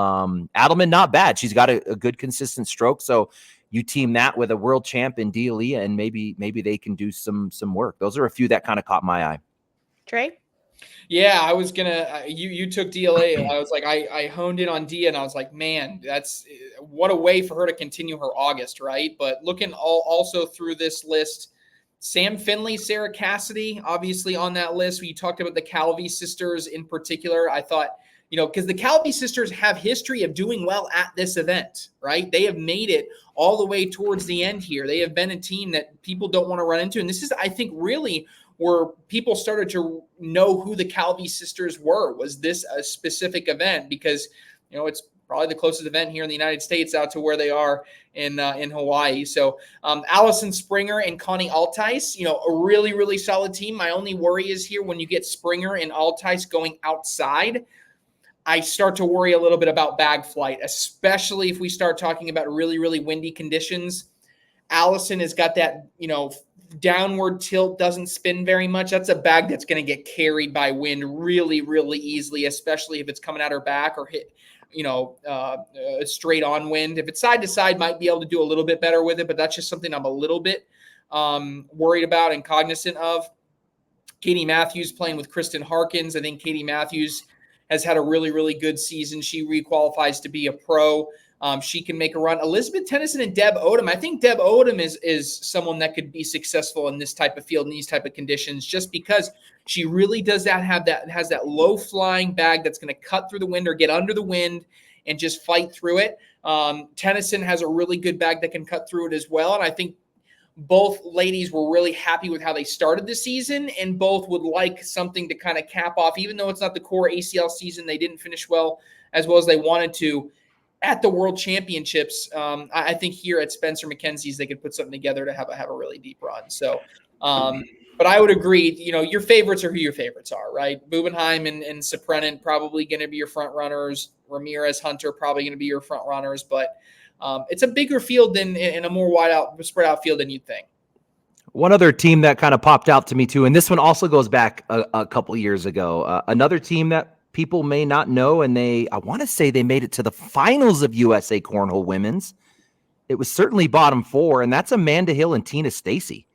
Speaker 2: Adelman, not bad. She's got a good consistent stroke. So you team that with a world champ in Dia Lee, and maybe they can do some work. Those are a few that kind of caught my eye.
Speaker 1: Trey?
Speaker 3: Yeah, I was gonna. You took DLA. I was like, I honed in on Dia, and I was like, man, that's what a way for her to continue her August, right? But looking also through this list, Sam Finley, Sarah Cassidy, obviously on that list. We talked about the Calvi sisters in particular. I thought, you know, because the Calvi sisters have history of doing well at this event, right? They have made it all the way towards the end here. They have been a team that people don't want to run into, and this is, I think, really where people started to know who the Calvi sisters were. Was this a specific event? Because, you know, it's probably the closest event here in the United States out to where they are in Hawaii. So Allison Springer and Connie Altice, you know, a really, really solid team. My only worry is here when you get Springer and Altice going outside, I start to worry a little bit about bag flight, especially if we start talking about really, really windy conditions. Allison has got that, you know, downward tilt, doesn't spin very much. That's a bag that's going to get carried by wind really, really easily, especially if it's coming at her back or hit, you know, straight on wind. If it's side to side, might be able to do a little bit better with it, but that's just something I'm a little bit worried about and cognizant of. Katie Matthews playing with Kristen Harkins. I think Katie Matthews has had a really, really good season. She requalifies to be a pro. She can make a run. Elizabeth Tennyson and Deb Odom. I think Deb Odom is someone that could be successful in this type of field, in these type of conditions, just because she really has that low flying bag that's going to cut through the wind or get under the wind and just fight through it. Tennyson has a really good bag that can cut through it as well. And I think both ladies were really happy with how they started the season, and both would like something to kind of cap off, even though it's not the core ACL season. They didn't finish as well as they wanted to at the World Championships. I think here at Spencer Makenzie's, they could put something together to have a really deep run. So, but I would agree, your favorites are who your favorites are, right? Bubenheim and Seprenant probably going to be your front runners. Ramirez, Hunter probably going to be your front runners, but it's a bigger field and a more spread out field than you'd think.
Speaker 2: One other team that kind of popped out to me too, and this one also goes back a couple years ago. Another team that people may not know, and I want to say they made it to the finals of USA Cornhole Women's. It was certainly bottom 4, and that's Amanda Hill and Tina Stacy.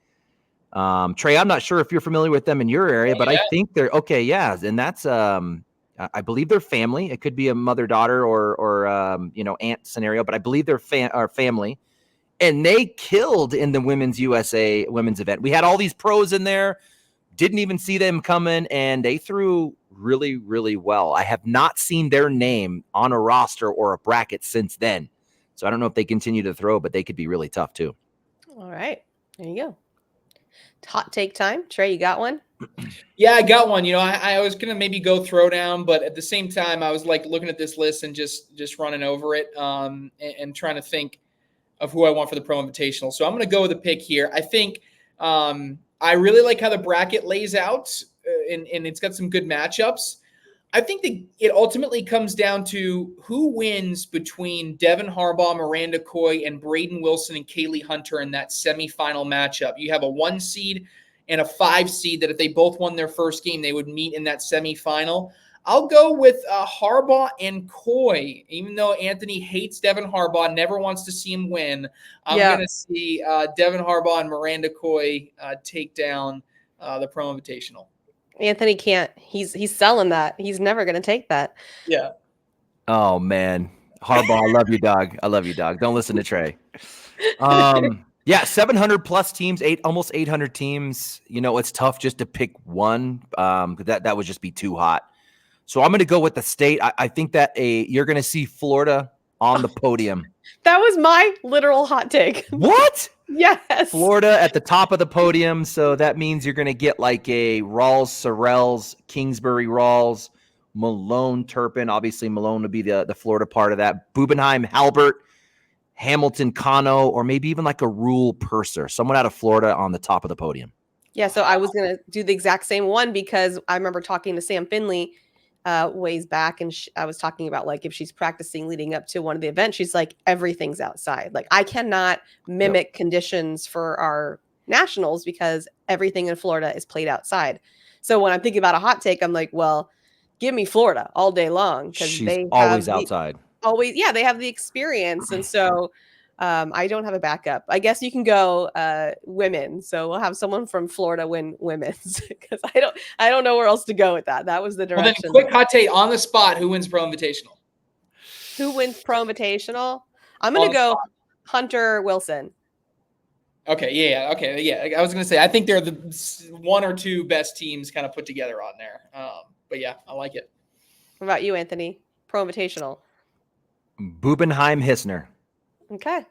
Speaker 2: Trey, I'm not sure if you're familiar with them in your area, but I think they're okay. Yeah, and that's I believe they're family. It could be a mother-daughter or aunt scenario, but I believe they're family. And they killed in the women's event. We had all these pros in there, didn't even see them coming, and they threw really, really well. I have not seen their name on a roster or a bracket since then. So I don't know if they continue to throw, but they could be really tough too.
Speaker 1: All right. There you go. Hot take time. Trey, you got one?
Speaker 3: Yeah, I got one. I was going to maybe go Throwdown, but at the same time, I was like looking at this list and just running over it and trying to think of who I want for the Pro-Invitational. So I'm going to go with a pick here. I think I really like how the bracket lays out, and it's got some good matchups. I think that it ultimately comes down to who wins between Devin Harbaugh, Miranda Coy, and Braden Wilson and Kaylee Hunter in that semifinal matchup. You have a 1 seed and a 5 seed that if they both won their first game, they would meet in that semifinal. I'll go with Harbaugh and Coy, even though Anthony hates Devin Harbaugh, never wants to see him win. I'm going to see Devin Harbaugh and Miranda Coy take down the Pro-Invitational.
Speaker 1: Anthony can't. He's selling that. He's never going to take that.
Speaker 3: Yeah.
Speaker 2: Oh, man. Harbaugh, I love you, dog. I love you, dog. Don't listen to Trey. 700 plus teams, almost 800 teams. It's tough just to pick one. That would just be too hot. So I'm going to go with the state. I think that you're going to see Florida on the podium.
Speaker 1: That was my literal hot take.
Speaker 2: What?
Speaker 1: Yes.
Speaker 2: Florida at the top of the podium. So that means you're going to get like a Rawls, Sorrells, Kingsbury Rawls, Malone, Turpin. Obviously, Malone would be the Florida part of that. Bubenheim, Halbert, Hamilton, Cano, or maybe even like a Rule Purser. Someone out of Florida on the top of the podium.
Speaker 1: Yeah, so I was going to do the exact same one because I remember talking to Sam Finley ways back, and I was talking about like if she's practicing leading up to one of the events, she's like, everything's outside. Like I cannot mimic conditions for our nationals because everything in Florida is played outside. So when I'm thinking about a hot take, I'm like, well, give me Florida all day long because they
Speaker 2: always outside.
Speaker 1: They have the experience, and so I don't have a backup. I guess you can go women. So we'll have someone from Florida win women's because I don't know where else to go with that. That was the direction.
Speaker 3: Well, then quick hot take on the spot. Who wins Pro-Invitational?
Speaker 1: Who wins Pro-Invitational? I'm going to go Hunter Wilson.
Speaker 3: Okay. Yeah. Okay. Yeah. I was going to say, I think they're the 1 or 2 best teams kind of put together on there. But yeah, I like it.
Speaker 1: What about you, Anthony? Pro-Invitational.
Speaker 2: Bubenheim Hissner.
Speaker 1: Okay.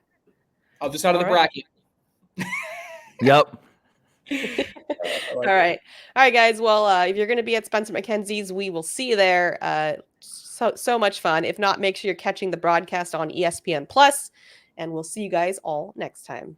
Speaker 3: Other side of the bracket.
Speaker 2: Yep.
Speaker 1: All right, guys. Well, if you're going to be at Spencer Makenzie's, we will see you there. So much fun. If not, make sure you're catching the broadcast on ESPN Plus, and we'll see you guys all next time.